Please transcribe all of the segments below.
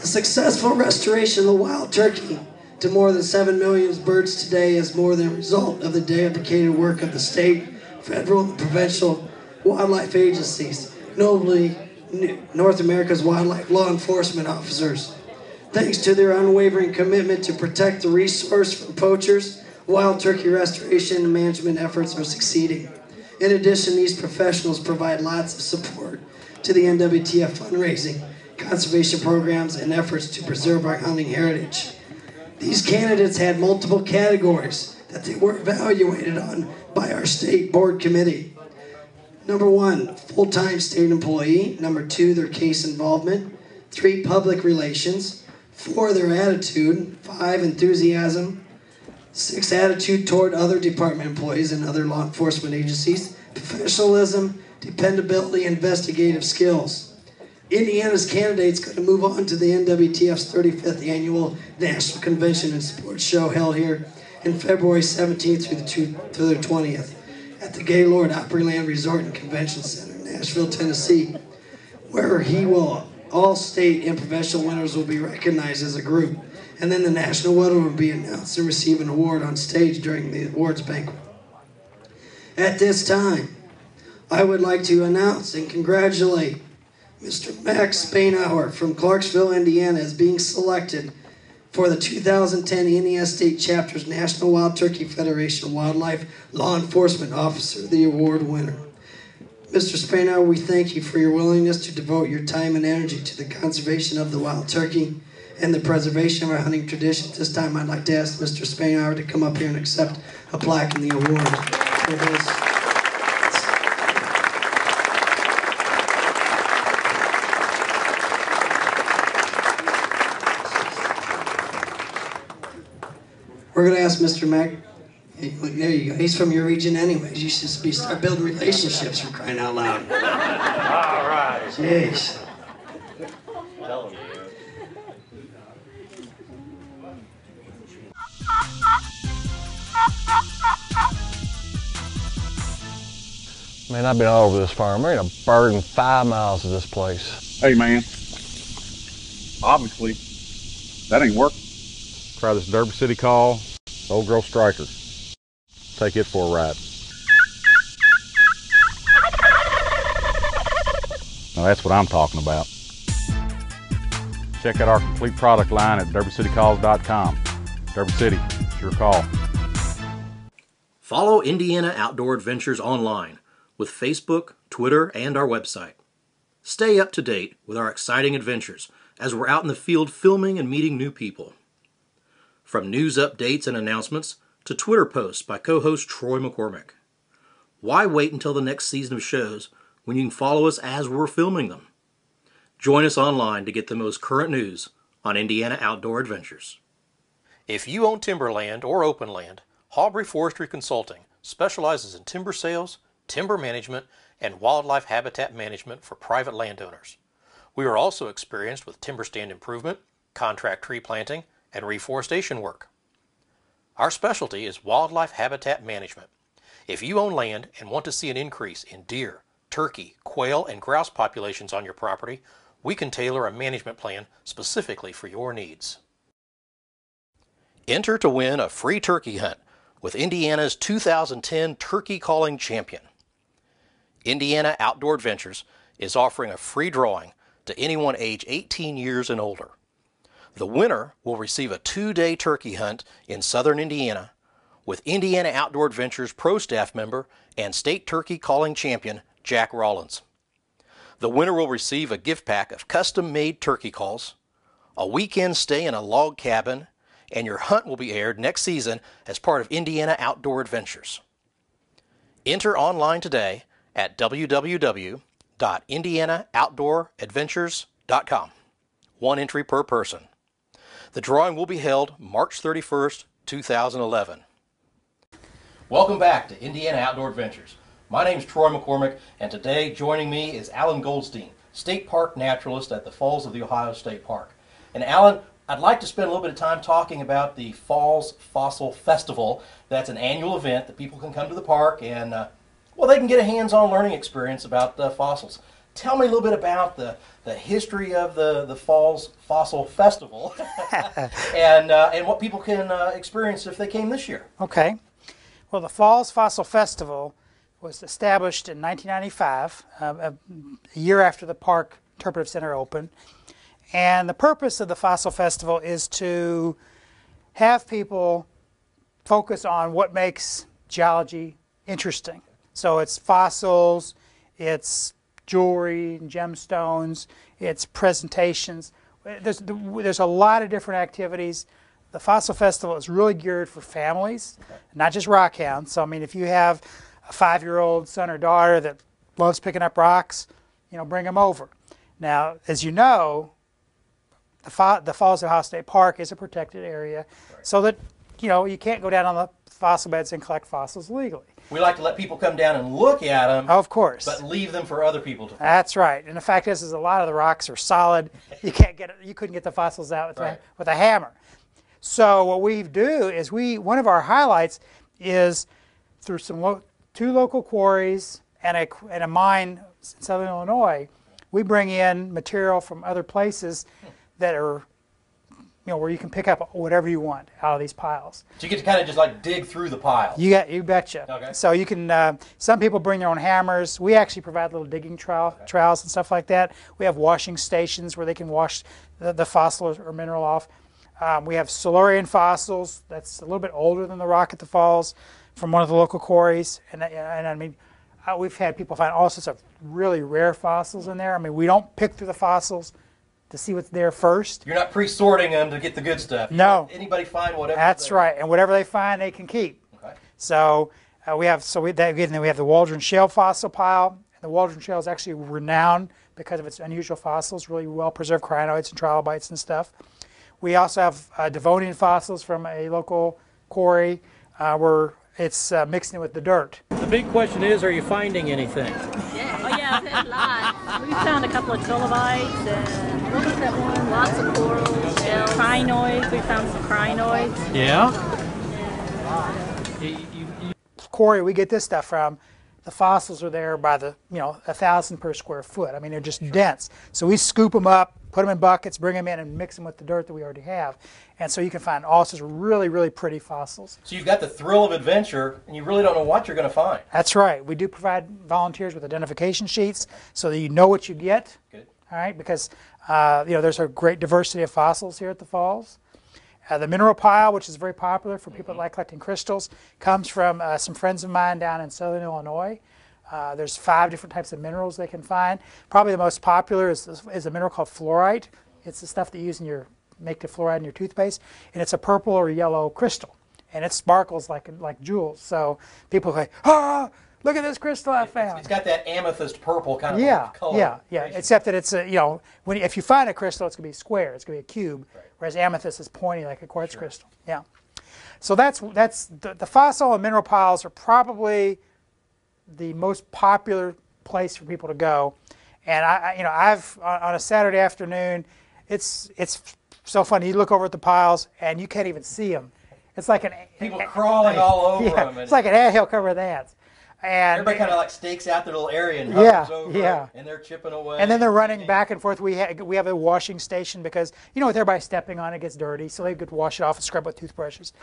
The successful restoration of the wild turkey to more than 7 million birds today is more than a result of the dedicated work of the state, federal, and provincial wildlife agencies, notably North America's wildlife law enforcement officers. Thanks to their unwavering commitment to protect the resource from poachers, wild turkey restoration and management efforts are succeeding. In addition, these professionals provide lots of support to the NWTF fundraising, conservation programs, and efforts to preserve our hunting heritage. These candidates had multiple categories that they were evaluated on by our state board committee. Number 1, full-time state employee. Number 2, their case involvement. 3, public relations. 4, their attitude. 5, enthusiasm. 6, attitude toward other department employees and other law enforcement agencies. Professionalism, dependability, investigative skills. Indiana's candidates going to move on to the NWTF's 35th Annual National Convention and Sports Show held here in February 17th through the 20th at the Gaylord Opryland Resort and Convention Center in Nashville, Tennessee, where all state and professional winners will be recognized as a group, and then the national winner will be announced and receive an award on stage during the awards banquet. At this time, I would like to announce and congratulate Mr. Max Spainhour from Clarksville, Indiana, is being selected for the 2010 Indiana State Chapter's National Wild Turkey Federation Wildlife Law Enforcement Officer, the award winner. Mr. Spainhour, we thank you for your willingness to devote your time and energy to the conservation of the wild turkey and the preservation of our hunting tradition. At this time, I'd like to ask Mr. Spainhour to come up here and accept a plaque and the award for his. We're going to ask Mr. Mack. There you go. He's from your region anyways. You should start building relationships, for crying out loud. All right. Jeez. Tell him. Man, I've been all over this farm. There ain't a bird in 5 miles of this place. Hey, man. Obviously, that ain't working. Try this Derby City call, Old Girl Striker. Take it for a ride. Now that's what I'm talking about. Check out our complete product line at derbycitycalls.com. Derby City, it's your call. Follow Indiana Outdoor Adventures online with Facebook, Twitter, and our website. Stay up to date with our exciting adventures as we're out in the field filming and meeting new people. From news updates and announcements to Twitter posts by co-host Troy McCormick. Why wait until the next season of shows when you can follow us as we're filming them? Join us online to get the most current news on Indiana Outdoor Adventures. If you own timberland or open land, Hawbury Forestry Consulting specializes in timber sales, timber management, and wildlife habitat management for private landowners. We are also experienced with timber stand improvement, contract tree planting, and reforestation work. Our specialty is wildlife habitat management. If you own land and want to see an increase in deer, turkey, quail, and grouse populations on your property, we can tailor a management plan specifically for your needs. Enter to win a free turkey hunt with Indiana's 2010 Turkey Calling Champion. Indiana Outdoor Adventures is offering a free drawing to anyone age 18 years and older. The winner will receive a 2-day turkey hunt in southern Indiana with Indiana Outdoor Adventures pro staff member and state turkey calling champion Jack Rollins. The winner will receive a gift pack of custom-made turkey calls, a weekend stay in a log cabin, and your hunt will be aired next season as part of Indiana Outdoor Adventures. Enter online today at www.indianaoutdooradventures.com. One entry per person. The drawing will be held March 31st, 2011. Welcome back to Indiana Outdoor Adventures. My name is Troy McCormick, and today joining me is Alan Goldstein, State Park Naturalist at the Falls of the Ohio State Park. And Alan, I'd like to spend a little bit of time talking about the Falls Fossil Festival. That's an annual event that people can come to the park and, well, they can get a hands-on learning experience about fossils. tell me a little bit about the history of the Falls Fossil Festival and what people can experience if they came this year. Okay. Well, the Falls Fossil Festival was established in 1995, a year after the Park Interpretive Center opened. And the purpose of the Fossil Festival is to have people focus on what makes geology interesting. So it's fossils, it's jewelry and gemstones, it's presentations. There's a lot of different activities. The Fossil Festival is really geared for families, not just rockhounds. So I mean, if you have a 5-year-old son or daughter that loves picking up rocks, bring them over. Now, as you know, the Falls of Ohio State Park is a protected area, so that you can't go down on the fossil beds and collect fossils legally. We like to let people come down and look at them, of course, but leave them for other people to find. That's right. And the fact is a lot of the rocks are solid. You couldn't get the fossils out with a hammer. So what we do is one of our highlights is through two local quarries and a mine in southern Illinois. We bring in material from other places that are, where you can pick up whatever you want out of these piles. So you get to kind of just like dig through the piles. You betcha. Okay. So you can. Some people bring their own hammers. We actually provide little digging trowels and stuff like that. We have washing stations where they can wash the fossil or mineral off. We have Silurian fossils. That's a little bit older than the rock at the falls, from one of the local quarries. And I mean, we've had people find all sorts of really rare fossils in there. I mean, we don't pick through the fossils to see what's there first. You're not pre-sorting them to get the good stuff. No. Anybody find whatever. That's right, and whatever they find, they can keep. Okay. So we have the Waldron Shale fossil pile. And the Waldron Shale is actually renowned because of its unusual fossils, really well-preserved crinoids and trilobites and stuff. We also have Devonian fossils from a local quarry where it's mixed in with the dirt. The big question is, are you finding anything? Yeah, I've had a lot. We found a couple of trilobites and what was that one? Lots of corals, shells, crinoids. We found some crinoids. Yeah. Quarry we get this stuff from, the fossils are there by the 1,000 per square foot. I mean, they're just dense. So we scoop them up, put them in buckets, bring them in, and mix them with the dirt that we already have. And so you can find all sorts of really, really pretty fossils. So you've got the thrill of adventure, and you really don't know what you're going to find. That's right. We do provide volunteers with identification sheets so that you know what you get. Good. All right, because there's a great diversity of fossils here at the falls. The mineral pile, which is very popular for people that like collecting crystals, comes from some friends of mine down in southern Illinois. There's 5 different types of minerals they can find. Probably the most popular is a mineral called fluorite. It's the stuff that you use make the fluoride in your toothpaste, and it's a purple or yellow crystal, and it sparkles like jewels. So people go, look at this crystal I found. It's got that amethyst purple kind of color. Yeah. Except that it's if you find a crystal, it's going to be square. It's going to be a cube, whereas amethyst is pointy like a quartz crystal. Yeah. So that's the fossil and mineral piles are probably the most popular place for people to go. And I've on a Saturday afternoon, it's so funny. You look over at the piles and you can't even see them. It's like people crawling all over them. It's like an anthill covered with ants. And everybody kind of like stakes out their little area and hovers over and they're chipping away. And then they're running back and forth. We have a washing station because, with everybody stepping on it, gets dirty, so they could wash it off and scrub with toothbrushes.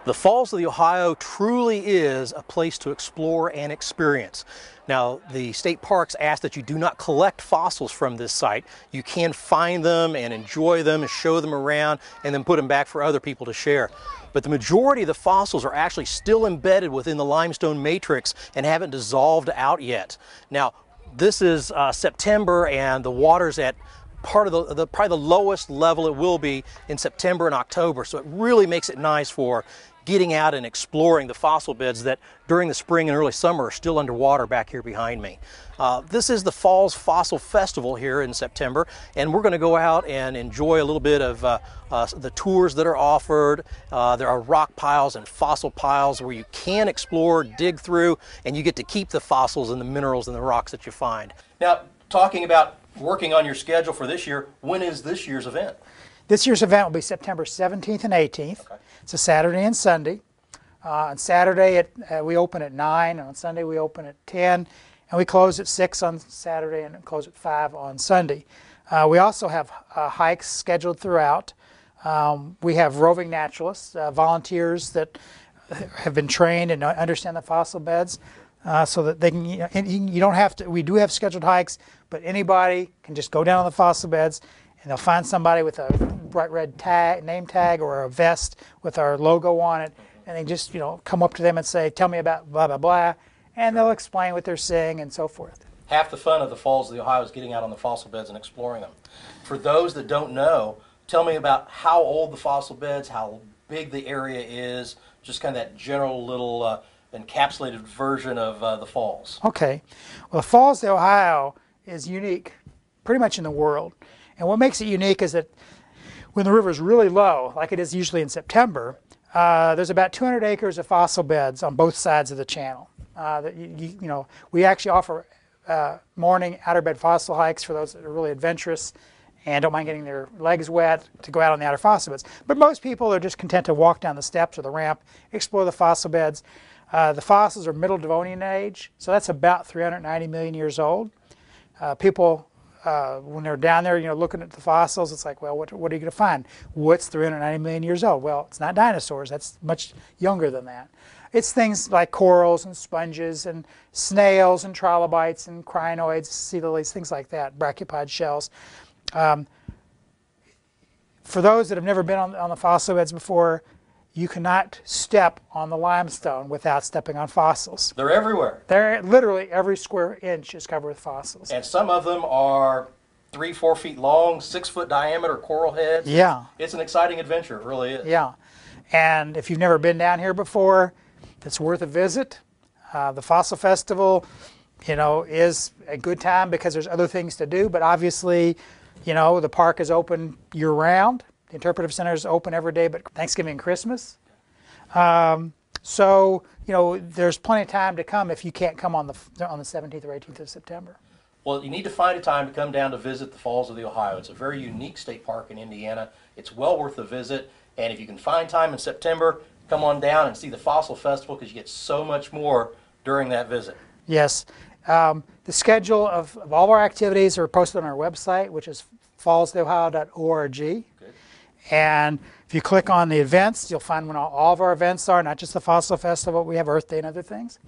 The Falls of the Ohio truly is a place to explore and experience. Now, the state parks ask that you do not collect fossils from this site. You can find them and enjoy them and show them around and then put them back for other people to share. But the majority of the fossils are actually still embedded within the limestone matrix and haven't dissolved out yet. Now, this is September, and the water's at part of probably the lowest level it will be in September and October. So it really makes it nice for getting out and exploring the fossil beds that during the spring and early summer are still underwater back here behind me. This is the Falls Fossil Festival here in September, and we're going to go out and enjoy a little bit of the tours that are offered. There are rock piles and fossil piles where you can explore, dig through, and you get to keep the fossils and the minerals and the rocks that you find. Now, talking about working on your schedule for this year, when is this year's event? This year's event will be September 17th and 18th. Okay. It's a Saturday and Sunday. On Saturday we open at 9, and on Sunday we open at 10. and we close at 6 on Saturday and close at 5 on Sunday. We also have hikes scheduled throughout. We have roving naturalists, volunteers that have been trained and understand the fossil beds, so that they can, you don't have to, we do have scheduled hikes, but anybody can just go down on the fossil beds and they'll find somebody with a bright red tag, name tag, or a vest with our logo on it, and they just, come up to them and say, tell me about blah, blah, blah, and they'll explain what they're seeing and so forth. Half the fun of the Falls of the Ohio is getting out on the fossil beds and exploring them. For those that don't know, tell me about how old the fossil beds, how big the area is, just kind of that general little encapsulated version of the falls. Okay. Well, the Falls of the Ohio is unique pretty much in the world. And what makes it unique is that when the river is really low, like it is usually in September, there's about 200 acres of fossil beds on both sides of the channel. We actually offer morning outer bed fossil hikes for those that are really adventurous and don't mind getting their legs wet to go out on the outer fossil beds. But most people are just content to walk down the steps or the ramp, explore the fossil beds. The fossils are Middle Devonian age, so that's about 390 million years old. People, when they're down there, looking at the fossils, it's like, well, what are you going to find? What's 390 million years old? Well, it's not dinosaurs. That's much younger than that. It's things like corals and sponges and snails and trilobites and crinoids, sea lilies, things like that, brachiopod shells. For those that have never been on the fossil beds before, you cannot step on the limestone without stepping on fossils. They're everywhere. They're literally every square inch is covered with fossils. And some of them are 3-4 feet long, 6-foot diameter coral heads. Yeah. It's an exciting adventure, it really is. Yeah. And if you've never been down here before, it's worth a visit. The Fossil Festival, is a good time because there's other things to do, but obviously, the park is open year-round. The Interpretive Center is open every day but Thanksgiving and Christmas. So, there's plenty of time to come if you can't come on the 17th or 18th of September. Well, you need to find a time to come down to visit the Falls of the Ohio. It's a very unique state park in Indiana. It's well worth the visit. And if you can find time in September, come on down and see the Fossil Festival because you get so much more during that visit. Yes. The schedule of all of our activities are posted on our website, which is fallsoftheohio.org. Good. And if you click on the events, you'll find when all of our events are, not just the Fossil Festival, we have Earth Day and other things.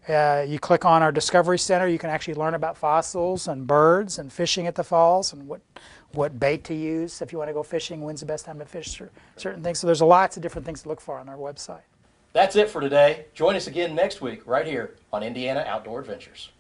You click on our Discovery Center, you can actually learn about fossils and birds and fishing at the falls and what bait to use if you want to go fishing, when's the best time to fish certain things. So there's lots of different things to look for on our website. That's it for today. Join us again next week right here on Indiana Outdoor Adventures.